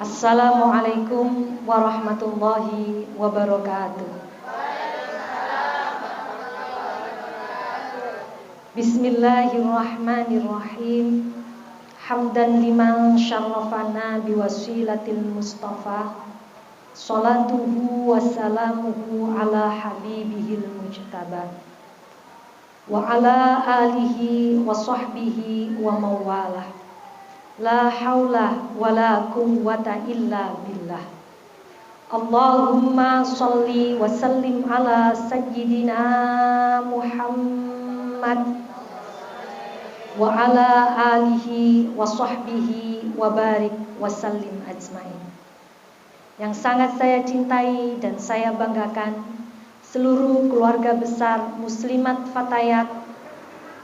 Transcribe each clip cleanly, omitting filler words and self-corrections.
Assalamualaikum warahmatullahi wabarakatuh. Bismillahirrahmanirrahim. Hamdan liman syarrafana biwasilatil mustafa. Salatuhu wassalamuhu ala habibihil mujtaba wa ala alihi wa sahbihi wa mawalah. La haula wa la quwwata illa billah. Allahumma sholli wa sallim ala sayyidina Muhammad wa ala alihi wa sahbihi wa barik wa sallim ajmain. Yang sangat saya cintai dan saya banggakan, seluruh keluarga besar Muslimat Fatayat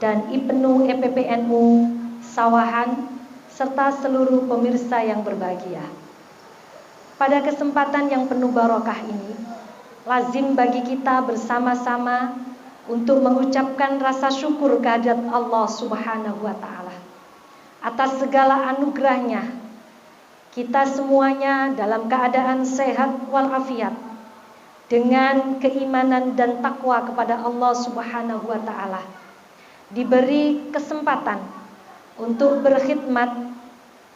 dan IPNU EPPNU Sawahan serta seluruh pemirsa yang berbahagia. Pada kesempatan yang penuh barokah ini, lazim bagi kita bersama-sama untuk mengucapkan rasa syukur kehadirat Allah Subhanahu wa Ta'ala atas segala anugerahnya. Kita semuanya dalam keadaan sehat walafiat, dengan keimanan dan takwa kepada Allah Subhanahu wa Ta'ala, diberi kesempatan untuk berkhidmat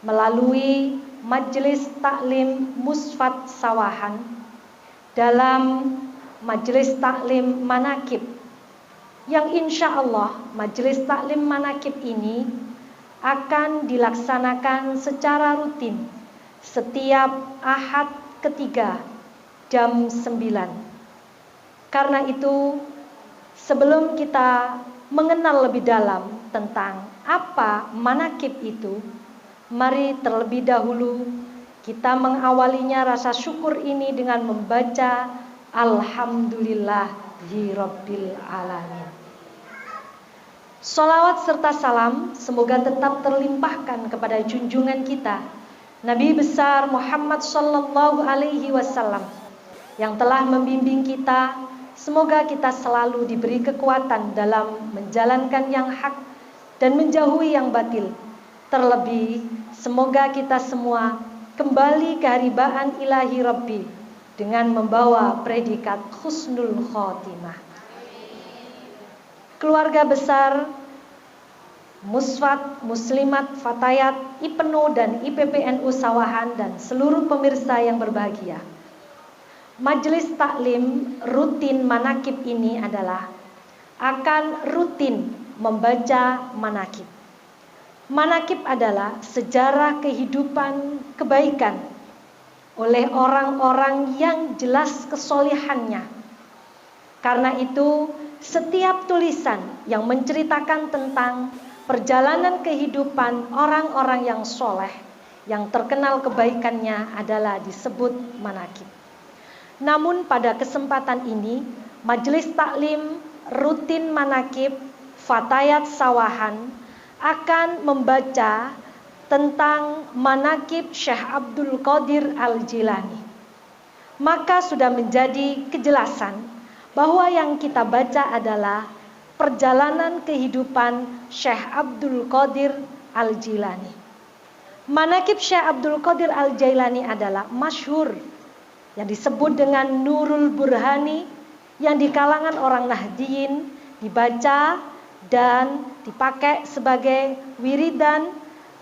melalui Majelis Taklim Musfat Sawahan dalam Majelis Taklim Manakib, yang insya Allah Majelis Taklim Manakib ini akan dilaksanakan secara rutin setiap Ahad ketiga jam 9. Karena itu, sebelum kita mengenal lebih dalam tentang apa manakib itu, mari terlebih dahulu kita mengawalinya rasa syukur ini dengan membaca Alhamdulillahirabbil alamin. Sholawat serta salam semoga tetap terlimpahkan kepada junjungan kita Nabi besar Muhammad sallallahu alaihi wasallam yang telah membimbing kita. Semoga kita selalu diberi kekuatan dalam menjalankan yang hak dan menjauhi yang batil. Terlebih, semoga kita semua kembali ke haribaan ilahi Rabbi dengan membawa predikat husnul khotimah. Keluarga besar Musfat, Muslimat, Fatayat, IPNU dan IPPNU Sawahan dan seluruh pemirsa yang berbahagia. Majelis taklim rutin manakib ini adalah akan rutin membaca manakib. Manakib adalah sejarah kehidupan kebaikan oleh orang-orang yang jelas kesolehannya. Karena itu, setiap tulisan yang menceritakan tentang perjalanan kehidupan orang-orang yang soleh, yang terkenal kebaikannya adalah disebut manakib. Namun pada kesempatan ini, Majelis Taklim rutin manakib Fatayat Sawahan akan membaca tentang manakib Syekh Abdul Qadir Al-Jilani. Maka sudah menjadi kejelasan bahwa yang kita baca adalah perjalanan kehidupan Syekh Abdul Qadir Al-Jilani. Manakib Syekh Abdul Qadir Al-Jilani adalah masyhur, yang disebut dengan Nurul Burhani, yang di kalangan orang Nahdiyin dibaca dan dipakai sebagai wiridan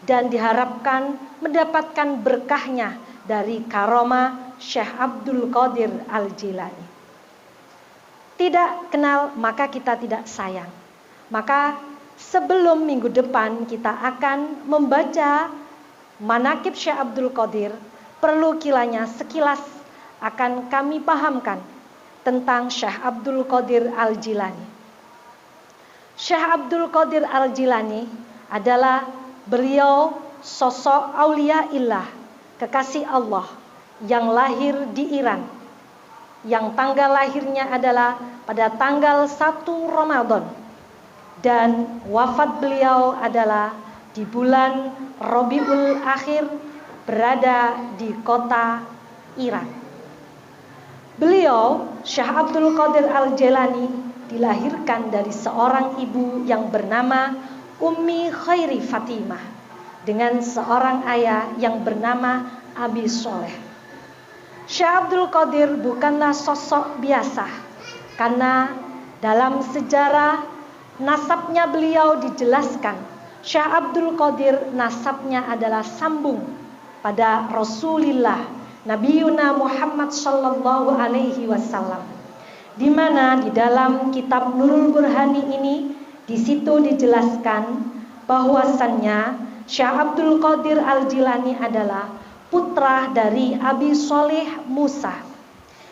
dan diharapkan mendapatkan berkahnya dari karomah Syekh Abdul Qadir Al-Jilani. Tidak kenal maka kita tidak sayang. Maka sebelum minggu depan kita akan membaca manakib Syekh Abdul Qadir, perlu kiranya sekilas akan kami pahamkan tentang Syekh Abdul Qadir Al-Jilani. Syekh Abdul Qadir Al-Jilani adalah beliau sosok aulia illah, kekasih Allah yang lahir di Iran, yang tanggal lahirnya adalah pada tanggal 1 Ramadan dan wafat beliau adalah di bulan Rabiul Akhir, berada di kota Iran. Beliau, Syekh Abdul Qadir Al-Jilani, dilahirkan dari seorang ibu yang bernama Ummi Khairi Fatimah dengan seorang ayah yang bernama Abi Soleh. Syekh Abdul Qadir bukanlah sosok biasa, karena dalam sejarah nasabnya beliau dijelaskan. Syekh Abdul Qadir nasabnya adalah sambung pada Rasulullah Nabi Muhammad sallallahu alaihi wasallam. Di mana di dalam kitab Nurul Burhani ini di situ dijelaskan bahwasannya Syekh Abdul Qadir Al-Jilani adalah putra dari Abi Sholih Musa.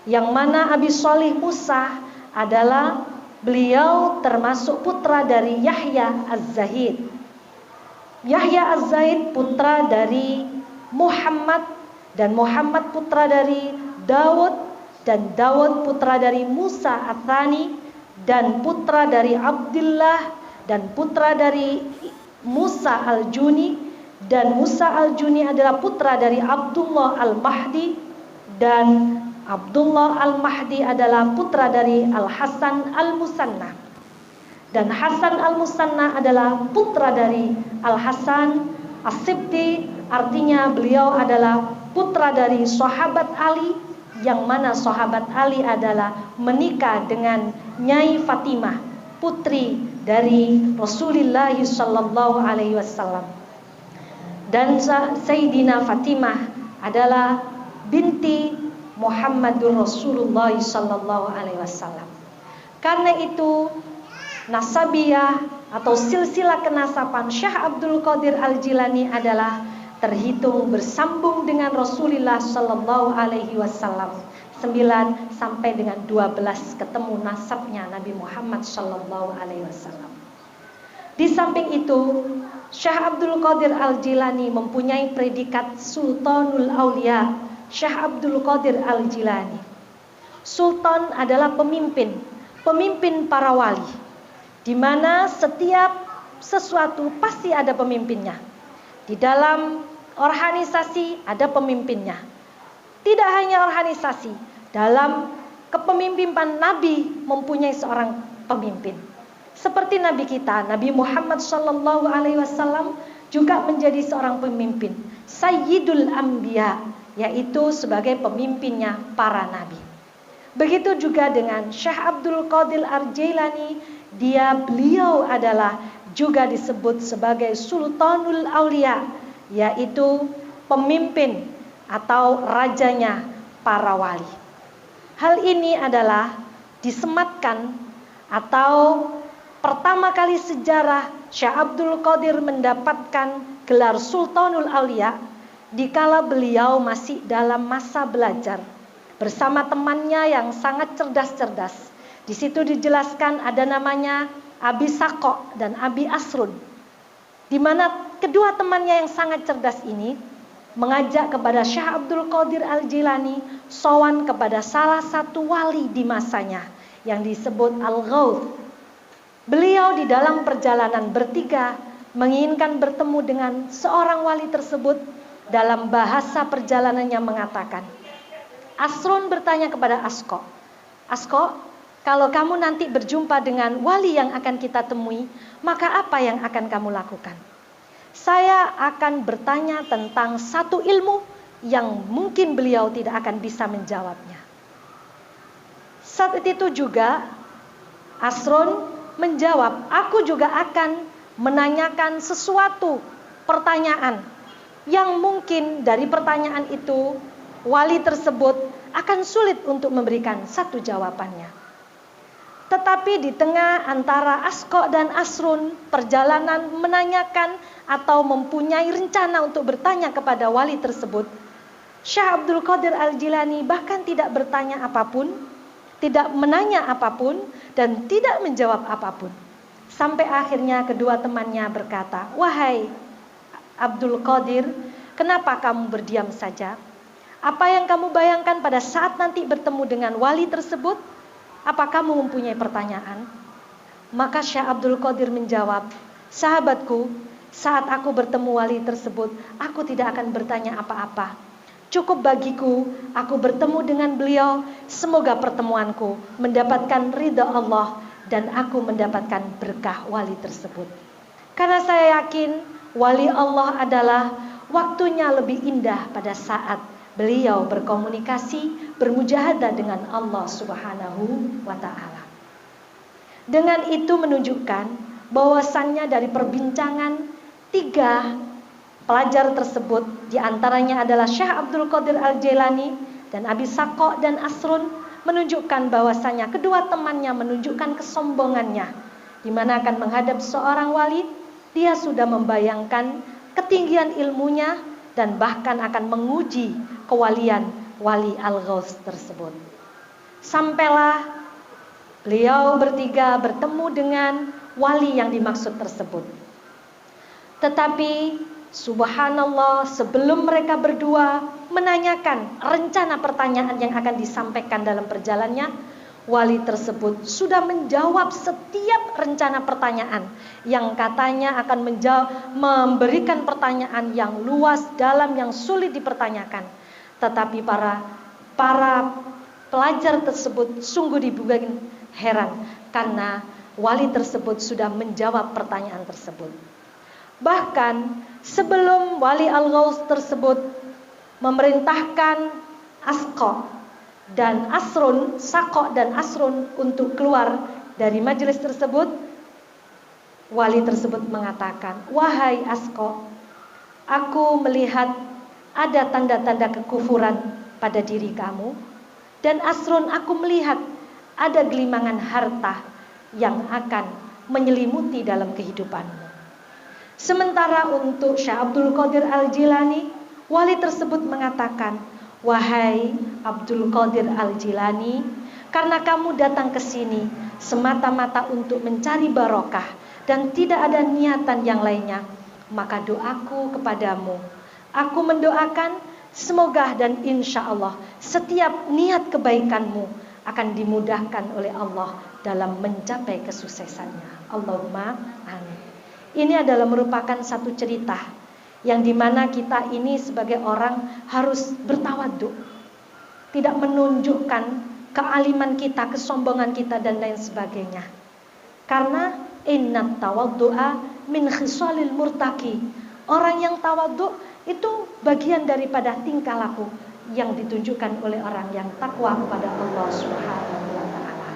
Yang mana Abi Sholih Musa adalah beliau termasuk putra dari Yahya Az-Zahid. Yahya Az-Zahid putra dari Muhammad, dan Muhammad putra dari Daud, dan Daud putra dari Musa Ats-Tsani, dan putra dari Abdullah, dan putra dari Musa Al-Juni, dan Musa Al-Juni adalah putra dari Abdullah Al-Mahdi, dan Abdullah Al-Mahdi adalah putra dari Al-Hasan Al-Musanna, dan Hasan Al-Musanna adalah putra dari Al-Hasan As-Sibti. Artinya beliau adalah putra dari sahabat Ali, yang mana sahabat Ali adalah menikah dengan Nyai Fatimah, putri dari Rasulullah sallallahu alaihi wasallam. Dan Sayyidina Fatimah adalah binti Muhammadur Rasulullah sallallahu alaihi wasallam. Karena itu nasabiyah atau silsilah kenasaban Syekh Abdul Qadir Al-Jilani adalah terhitung bersambung dengan Rasulullah sallallahu alaihi wasallam. 9 sampai dengan 12 ketemu nasabnya Nabi Muhammad sallallahu alaihi wasallam. Di samping itu, Syekh Abdul Qadir Al-Jilani mempunyai predikat Sultanul Aulia. Syekh Abdul Qadir Al-Jilani, Sultan adalah pemimpin para wali, di mana setiap sesuatu pasti ada pemimpinnya. Di dalam organisasi ada pemimpinnya. Tidak hanya organisasi, dalam kepemimpinan Nabi mempunyai seorang pemimpin. Seperti Nabi kita, Nabi Muhammad sallallahu alaihi wasallam juga menjadi seorang pemimpin, Sayyidul Anbiya, yaitu sebagai pemimpinnya para nabi. Begitu juga dengan Syekh Abdul Qadir Al-Jilani, beliau adalah juga disebut sebagai Sultanul Aulia, yaitu pemimpin atau rajanya para wali. Hal ini adalah disematkan atau pertama kali sejarah Syekh Abdul Qadir mendapatkan gelar Sultanul Aulia dikala beliau masih dalam masa belajar bersama temannya yang sangat cerdas-cerdas. Di situ dijelaskan ada namanya Abi Sako dan Abi Asrun, di mana kedua temannya yang sangat cerdas ini mengajak kepada Syekh Abdul Qadir Al-Jilani sowan kepada salah satu wali di masanya yang disebut Al-Ghauth. Beliau di dalam perjalanan bertiga menginginkan bertemu dengan seorang wali tersebut. Dalam bahasa perjalanannya mengatakan, Asrun bertanya kepada Asko, kalau kamu nanti berjumpa dengan wali yang akan kita temui, maka apa yang akan kamu lakukan? Saya akan bertanya tentang satu ilmu yang mungkin beliau tidak akan bisa menjawabnya. Saat itu juga Asrun menjawab, aku juga akan menanyakan sesuatu pertanyaan yang mungkin dari pertanyaan itu wali tersebut akan sulit untuk memberikan satu jawabannya. Tetapi di tengah antara Asko dan Asrun perjalanan menanyakan atau mempunyai rencana untuk bertanya kepada wali tersebut, Syekh Abdul Qadir Al-Jilani bahkan tidak bertanya apapun, tidak menanya apapun, dan tidak menjawab apapun. Sampai akhirnya kedua temannya berkata, wahai Abdul Qadir, kenapa kamu berdiam saja? Apa yang kamu bayangkan pada saat nanti bertemu dengan wali tersebut? Apa kamu mempunyai pertanyaan? Maka Syekh Abdul Qadir menjawab, sahabatku, saat aku bertemu wali tersebut, aku tidak akan bertanya apa-apa. Cukup bagiku, aku bertemu dengan beliau, semoga pertemuanku mendapatkan ridha Allah dan aku mendapatkan berkah wali tersebut. Karena saya yakin wali Allah adalah waktunya lebih indah pada saat beliau berkomunikasi, bermujahadah dengan Allah Subhanahu wa Ta'ala. Dengan itu menunjukkan bahwasannya dari perbincangan 3 pelajar tersebut, diantaranya adalah Syekh Abdul Qadir Al-Jailani dan Abi Saqo dan Asrun, menunjukkan bahwasannya kedua temannya menunjukkan kesombongannya, di mana akan menghadap seorang wali, dia sudah membayangkan ketinggian ilmunya dan bahkan akan menguji kewalian wali Al-Ghaus tersebut. Sampailah beliau bertiga bertemu dengan wali yang dimaksud tersebut. Tetapi subhanallah, sebelum mereka berdua menanyakan rencana pertanyaan yang akan disampaikan dalam perjalanannya, wali tersebut sudah menjawab setiap rencana pertanyaan yang katanya akan memberikan pertanyaan yang luas, dalam, yang sulit dipertanyakan. Tetapi para pelajar tersebut sungguh dibuat heran karena wali tersebut sudah menjawab pertanyaan tersebut. Bahkan sebelum wali Al-Ghaus tersebut memerintahkan Saqo dan Asrun untuk keluar dari majelis tersebut, wali tersebut mengatakan, "Wahai Asqo, aku melihat ada tanda-tanda kekufuran pada diri kamu, dan Asrun, aku melihat ada gelimangan harta yang akan menyelimuti dalam kehidupanmu." Sementara untuk Syekh Abdul Qadir Al-Jilani, wali tersebut mengatakan, "Wahai Abdul Qadir Al-Jilani, karena kamu datang ke sini semata-mata untuk mencari barokah dan tidak ada niatan yang lainnya, maka doaku kepadamu, aku mendoakan semoga dan insya Allah setiap niat kebaikanmu akan dimudahkan oleh Allah dalam mencapai kesuksesannya. Allahumma amin." Ini adalah merupakan satu cerita yang dimana kita ini sebagai orang harus bertawadhu, tidak menunjukkan kealiman kita, kesombongan kita dan lain sebagainya. Karena innat tawaddu'a min khisalil murtaqi. Orang yang tawadhu itu bagian daripada tingkah laku yang ditunjukkan oleh orang yang takwa kepada Allah Subhanahu wa Ta'ala.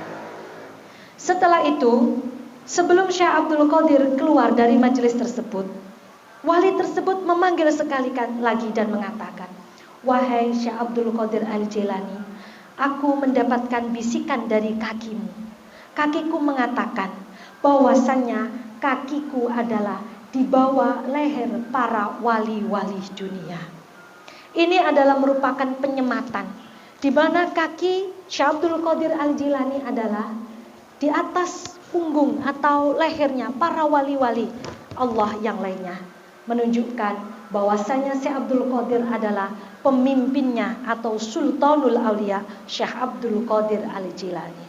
Setelah itu, sebelum Syekh Abdul Qadir keluar dari majelis tersebut, wali tersebut memanggil sekali lagi dan mengatakan, "Wahai Syekh Abdul Qadir Al-Jilani, aku mendapatkan bisikan dari kakimu. Kakiku mengatakan bahwasannya kakiku adalah di bawah leher para wali-wali dunia." Ini adalah merupakan penyematan, di mana kaki Syekh Abdul Qadir Al-Jilani adalah di atas punggung atau lehernya para wali-wali Allah yang lainnya, menunjukkan bahwasanya Syekh Abdul Qadir adalah pemimpinnya atau Sultanul Aulia, Syekh Abdul Qadir Al-Jilani.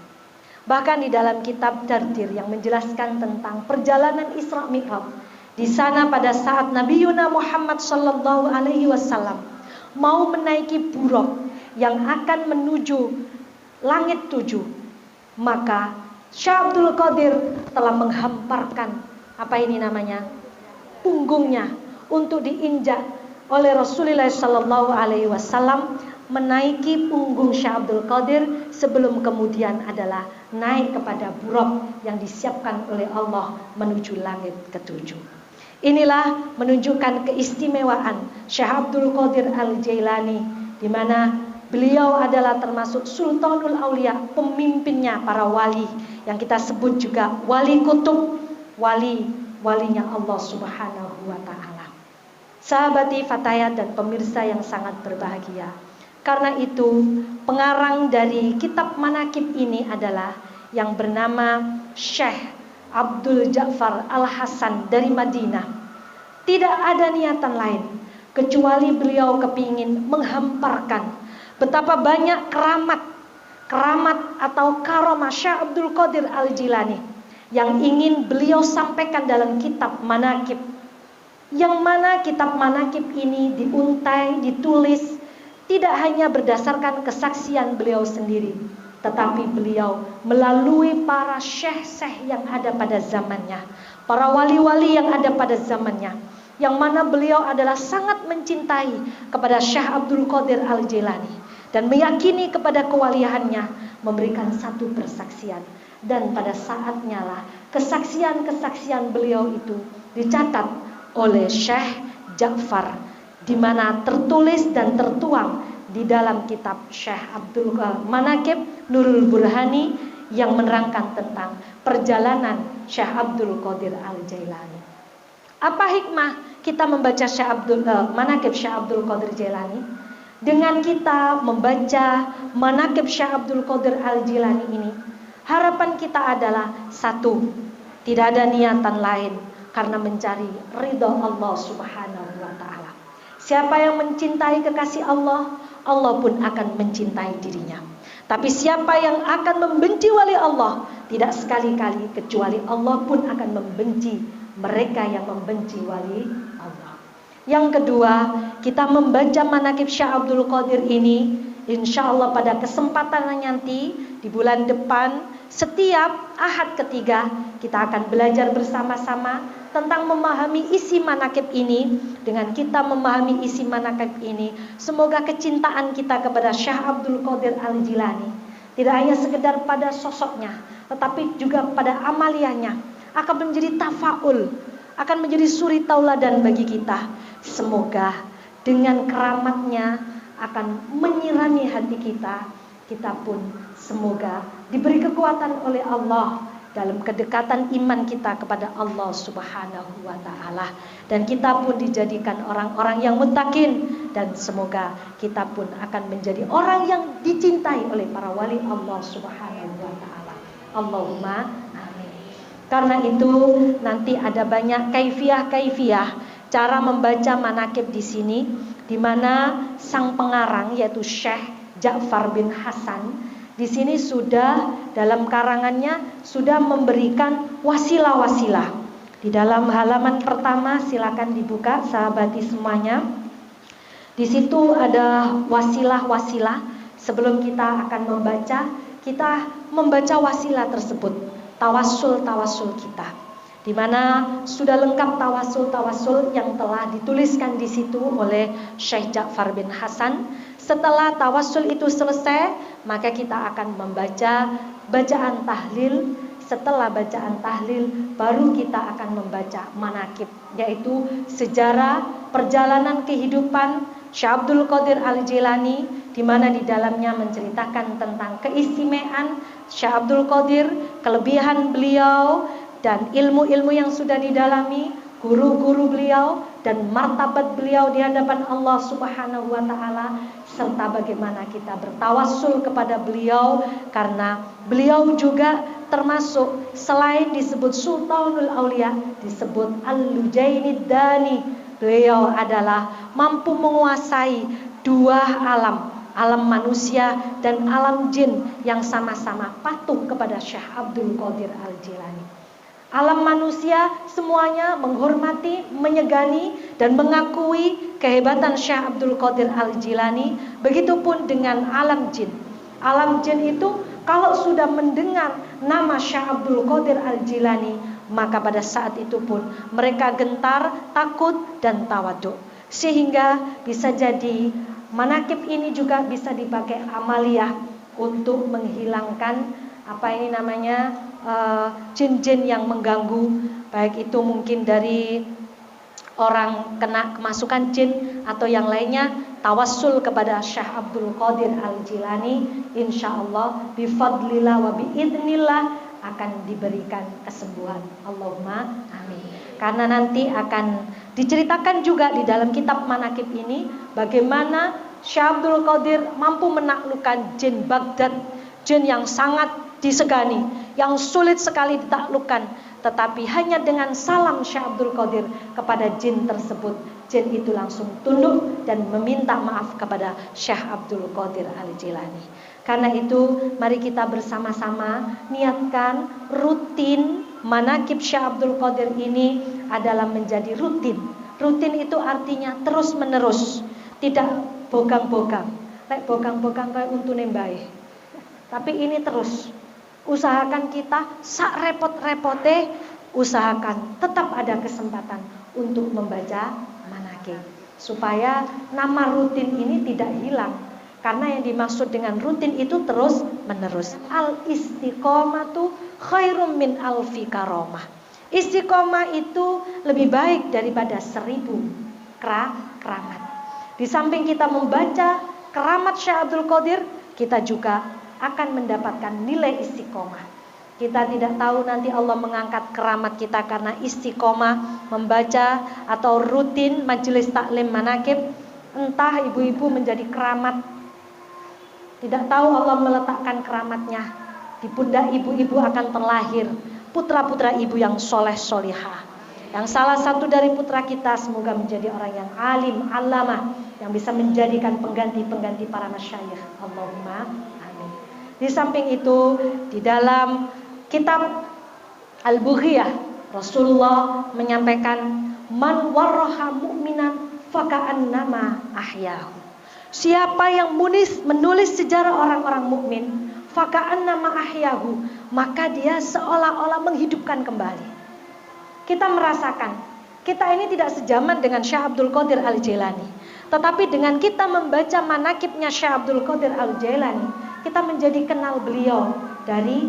Bahkan di dalam kitab Dardir yang menjelaskan tentang perjalanan Isra Mi'raj, di sana pada saat Nabi Muhammad sallallahu alaihi wasallam mau menaiki buraq yang akan menuju langit 7, maka Syekh Abdul Qadir telah menghamparkan punggungnya untuk diinjak oleh Rasulullah sallallahu alaihi wasallam, menaiki punggung Syekh Abdul Qadir sebelum kemudian adalah naik kepada buraq yang disiapkan oleh Allah menuju langit ke-7. Inilah menunjukkan keistimewaan Syekh Abdul Qadir Al-Jailani, di mana beliau adalah termasuk Sultanul Aulia, pemimpinnya para wali, yang kita sebut juga wali kutub, walinya Allah Subhanahu wa Ta'ala. Sahabati Fatayat dan pemirsa yang sangat berbahagia, karena itu pengarang dari kitab manakib ini adalah yang bernama Syekh Abdul Ja'far Al-Hasan dari Madinah. Tidak ada niatan lain kecuali beliau kepingin menghamparkan betapa banyak keramat atau karamah Syekh Abdul Qadir Al-Jilani yang ingin beliau sampaikan dalam kitab manakib, yang mana kitab manakib ini diuntai, ditulis tidak hanya berdasarkan kesaksian beliau sendiri, tetapi beliau melalui para syekh-syekh yang ada pada zamannya, para wali-wali yang ada pada zamannya, yang mana beliau adalah sangat mencintai kepada Syekh Abdul Qadir Al-Jilani dan meyakini kepada kewaliannya, memberikan satu persaksian. Dan pada saatnya lah kesaksian-kesaksian beliau itu dicatat oleh Syekh Ja'far, di mana tertulis dan tertuang di dalam kitab Syekh Abdul Manaqib Nurul Burhani yang menerangkan tentang perjalanan Syekh Abdul Qadir Al-Jailani. Apa hikmah kita membaca Manaqib Syekh Abdul Qadir Jailani? Dengan kita membaca Manaqib Syekh Abdul Qadir Al-Jilani ini, harapan kita adalah satu, tidak ada niatan lain karena mencari ridha Allah Subhanahu wa taala. Siapa yang mencintai kekasih Allah, Allah pun akan mencintai dirinya. Tapi siapa yang akan membenci wali Allah, tidak sekali-kali kecuali Allah pun akan membenci mereka yang membenci wali Allah. Yang kedua, kita membaca Manaqib Syekh Abdul Qadir ini, insya Allah pada kesempatan nanti di bulan depan, setiap Ahad ketiga kita akan belajar bersama-sama tentang memahami isi Manaqib ini. Dengan kita memahami isi Manaqib ini, semoga kecintaan kita kepada Syekh Abdul Qadir Al-Jilani tidak hanya sekedar pada sosoknya, tetapi juga pada amaliyahnya akan menjadi tafaul, akan menjadi suri tauladan bagi kita. Semoga dengan keramatnya akan menyirami hati kita. Kita pun semoga diberi kekuatan oleh Allah dalam kedekatan iman kita kepada Allah Subhanahu wa taala, dan kita pun dijadikan orang-orang yang muttaqin, dan semoga kita pun akan menjadi orang yang dicintai oleh para wali Allah Subhanahu wa taala. Allahumma amin. Karena itu nanti ada banyak kaifiah cara membaca manaqib di sini, di mana sang pengarang yaitu Syekh Ja'far bin Hasan di sini sudah dalam karangannya sudah memberikan wasilah-wasilah. Di dalam halaman pertama silakan dibuka sahabati semuanya. Di situ ada wasilah-wasilah. Sebelum kita akan membaca, kita membaca wasilah tersebut, tawassul kita. Di mana sudah lengkap tawasul yang telah dituliskan di situ oleh Syekh Ja'far bin Hasan. Setelah tawasul itu selesai, maka kita akan membaca bacaan tahlil. Setelah bacaan tahlil, baru kita akan membaca manaqib, yaitu sejarah perjalanan kehidupan Syekh Abdul Qadir Al-Jilani, di mana di dalamnya menceritakan tentang keistimewaan Syekh Abdul Qadir, kelebihan beliau, dan ilmu-ilmu yang sudah didalami, guru-guru beliau, dan martabat beliau di hadapan Allah Subhanahu wa taala, serta bagaimana kita bertawassul kepada beliau, karena beliau juga termasuk selain disebut Sultanul Aulia, disebut Al-Lujainid Dani. Beliau adalah mampu menguasai dua alam, alam manusia dan alam jin yang sama-sama patuh kepada Syekh Abdul Qadir Al-Jilani. Alam manusia semuanya menghormati, menyegani, dan mengakui kehebatan Syekh Abdul Qadir Al-Jilani. Begitupun dengan alam jin. Alam jin itu kalau sudah mendengar nama Syekh Abdul Qadir Al-Jilani, maka pada saat itu pun mereka gentar, takut, dan tawaduk. Sehingga bisa jadi manaqib ini juga bisa dipakai amaliyah untuk menghilangkan jin-jin yang mengganggu, baik itu mungkin dari orang kena kemasukan jin atau yang lainnya. Tawassul kepada Syekh Abdul Qadir Al-Jilani, insyaallah bifadlillah wa biidnillah akan diberikan kesembuhan. Allahumma amin. Karena nanti akan diceritakan juga di dalam kitab manaqib ini bagaimana Syekh Abdul Qadir mampu menaklukkan jin Baghdad, jin yang sangat disegani, yang sulit sekali ditaklukkan, tetapi hanya dengan salam Syekh Abdul Qadir kepada jin tersebut, jin itu langsung tunduk dan meminta maaf kepada Syekh Abdul Qadir Al-Jilani. Karena itu mari kita bersama-sama niatkan rutin manaqib Syekh Abdul Qadir ini adalah menjadi rutin. Rutin itu artinya terus menerus, tidak bogang-bogang. Lek bogang-bogang kayak untune mbae. Tapi ini terus. Usahakan kita sak repot-repote, usahakan tetap ada kesempatan untuk membaca manakib, supaya nama rutin ini tidak hilang. Karena yang dimaksud dengan rutin itu terus menerus. Al istiqomatu khairum min alfi karomah. Istiqomah itu lebih baik daripada 1000 keramat. Di samping kita membaca keramat Syekh Abdul Qadir, kita juga akan mendapatkan nilai istiqomah. Kita tidak tahu nanti Allah mengangkat keramat kita karena istiqomah membaca atau rutin majelis taklim manakib. Entah ibu-ibu menjadi keramat, tidak tahu Allah meletakkan keramatnya. Di pundak ibu-ibu akan terlahir putra-putra ibu yang soleh solihah. Yang salah satu dari putra kita semoga menjadi orang yang alim, alamah, yang bisa menjadikan pengganti-pengganti para masyayikh. Allahumma amin. Di samping itu, di dalam kitab Al-Bughiyah, Rasulullah menyampaikan, man warraha mu'minan faka'annama ahyahu. Siapa yang menulis sejarah orang-orang mukmin, faka'annama ahyahu, maka dia seolah-olah menghidupkan kembali. Kita merasakan, kita ini tidak sejaman dengan Syekh Abdul Qadir Al-Jailani, tetapi dengan kita membaca manakibnya Syekh Abdul Qadir Al-Jailani, kita menjadi kenal beliau dari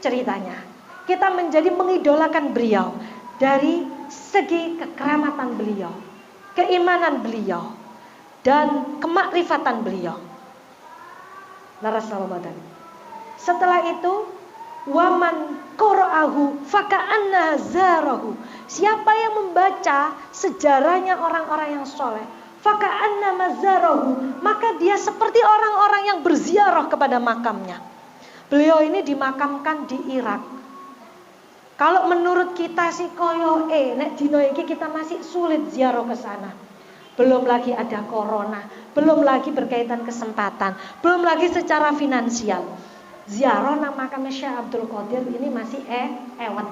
ceritanya. Kita menjadi mengidolakan beliau dari segi kekeramatan beliau, keimanan beliau, dan kemakrifatan beliau. Laras Ramadan. Setelah itu, waman qara'ahu faka'anna zarahu. Siapa yang membaca sejarahnya orang-orang yang soleh, faka'anna mazarahu, maka dia seperti orang-orang yang berziarah kepada makamnya. Beliau ini dimakamkan di Irak. Kalau menurut kita sih koyo nek dino iki kita masih sulit ziarah ke sana. Belum lagi ada corona, belum lagi berkaitan kesempatan, belum lagi secara finansial. Ziarah nang makamnya Syekh Abdul Qadir ini masih ewet.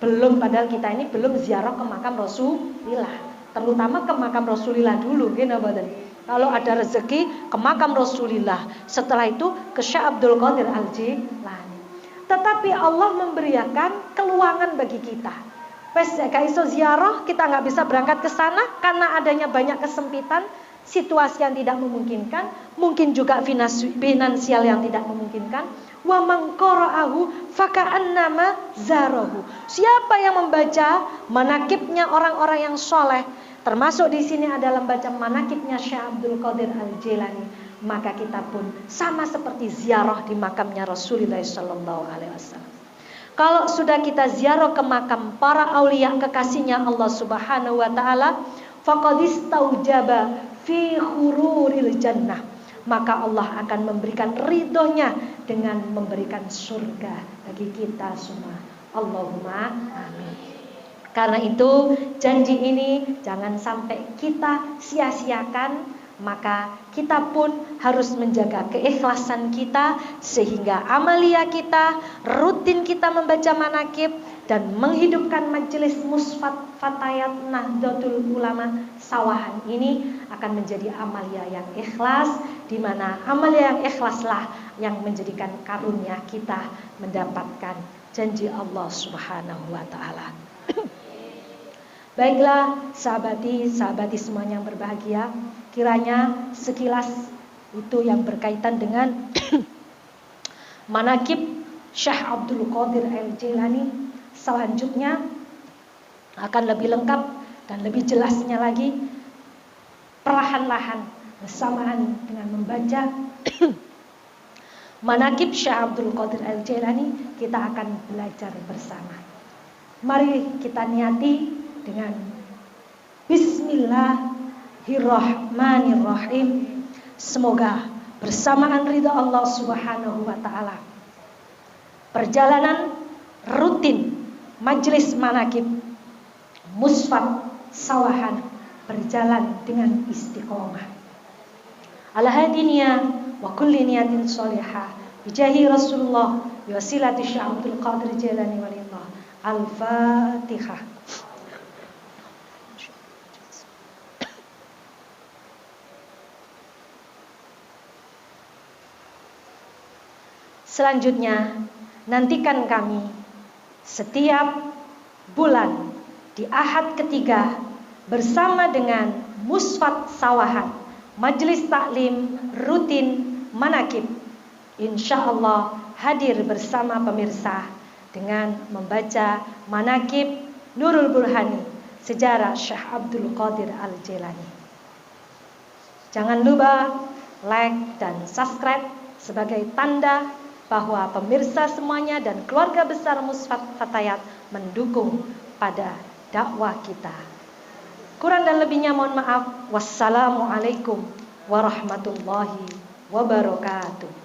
Belum, padahal kita ini belum ziarah ke makam Rasulullah. Terutama ke makam Rasulullah dulu, gini badan. Kalau ada rezeki ke makam Rasulullah, setelah itu ke Syekh Abdul Qadir Al-Jailani. Tetapi Allah memberikan keluangan bagi kita. Wes gak iso ziarah, kita nggak bisa berangkat ke sana karena adanya banyak kesempitan. Situasi yang tidak memungkinkan, mungkin juga finansial yang tidak memungkinkan. Wa man qara'ahu faka'annama zarahu. Siapa yang membaca manakibnya orang-orang yang soleh, termasuk di sini adalah membaca manakibnya Syekh Abdul Qadir Al-Jailani, maka kita pun sama seperti ziarah di makamnya Rasulullah sallallahu alaihi wasallam. Kalau sudah kita ziarah ke makam para aulia kekasihnya Allah Subhanahu wa taala, faqad istaujaba fi khururil jannah, maka Allah akan memberikan ridhonya dengan memberikan surga bagi kita semua. Allahumma amin. Karena itu janji ini jangan sampai kita sia-siakan, maka kita pun harus menjaga keikhlasan kita sehingga amalia kita, rutin kita membaca manakib dan menghidupkan majelis musfat fatayat Nahdlatul Ulama Sawahan ini akan menjadi amalia yang ikhlas, di mana amalia yang ikhlaslah yang menjadikan karunia kita mendapatkan janji Allah Subhanahu wa taala. Baiklah sahabati semuanya yang berbahagia, kiranya sekilas itu yang berkaitan dengan manakib Syekh Abdul Qadir Al-Jailani. Selanjutnya akan lebih lengkap dan lebih jelasnya lagi perlahan-lahan bersamaan dengan membaca manakib Syekh Abdul Qadir Al-Jailani, kita akan belajar bersama. Mari kita niati dengan Bismillahirrahmanirrahim. Semoga bersamaan ridha Allah Subhanahu wa taala, perjalanan rutin majelis manakib musfat sawahan berjalan dengan istiqomah. Ala hadiniya wa kulli niyatin sholihah bijahi Rasulullah wa wasilati Syekh Abdul Qadir Jailani walillah. Al-Fatihah. Selanjutnya, nantikan kami setiap bulan di Ahad ketiga bersama dengan Musfat Sawahan, Majelis Taklim Rutin Manakib, insya Allah hadir bersama pemirsa dengan membaca Manakib Nurul Burhani, sejarah Syekh Abdul Qadir Al-Jailani. Jangan lupa like dan subscribe sebagai tanda bahwa pemirsa semuanya dan keluarga besar Musfat Fatayat mendukung pada dakwah kita. Kurang dan lebihnya mohon maaf. Wassalamualaikum warahmatullahi wabarakatuh.